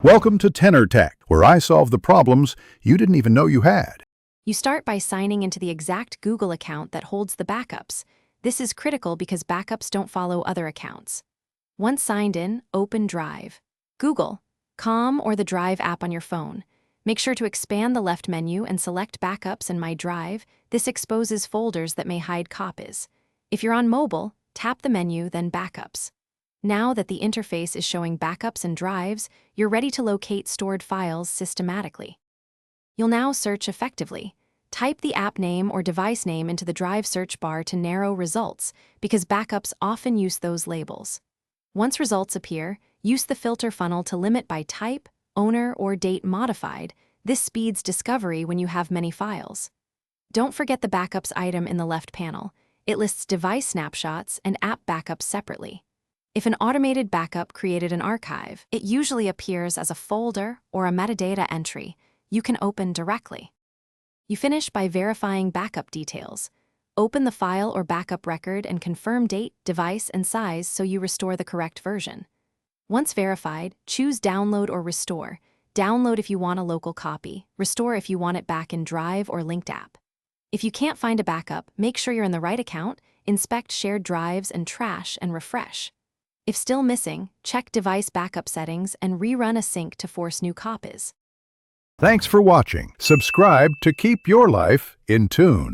Welcome to Tenor Tech, where I solve the problems you didn't even know you had. You start by signing into the exact Google account that holds the backups. This is critical because backups don't follow other accounts. Once signed in, open Drive. Google, Com, or the Drive app on your phone. Make sure to expand the left menu and select Backups in My Drive. This exposes folders that may hide copies. If you're on mobile, tap the menu, then Backups. Now that the interface is showing backups and drives, you're ready to locate stored files systematically. You'll now search effectively. Type the app name or device name into the Drive search bar to narrow results, because backups often use those labels. Once results appear, use the filter funnel to limit by type, owner, or date modified. This speeds discovery when you have many files. Don't forget the Backups item in the left panel. It lists device snapshots and app backups separately. If an automated backup created an archive, it usually appears as a folder or a metadata entry you can open directly. You finish by verifying backup details. Open the file or backup record and confirm date, device, and size so you restore the correct version. Once verified, choose Download or Restore. Download if you want a local copy, restore if you want it back in Drive or linked app. If you can't find a backup, make sure you're in the right account, inspect shared drives and trash, and refresh. If still missing, check device backup settings and rerun a sync to force new copies. Thanks for watching. Subscribe to keep your life in tune.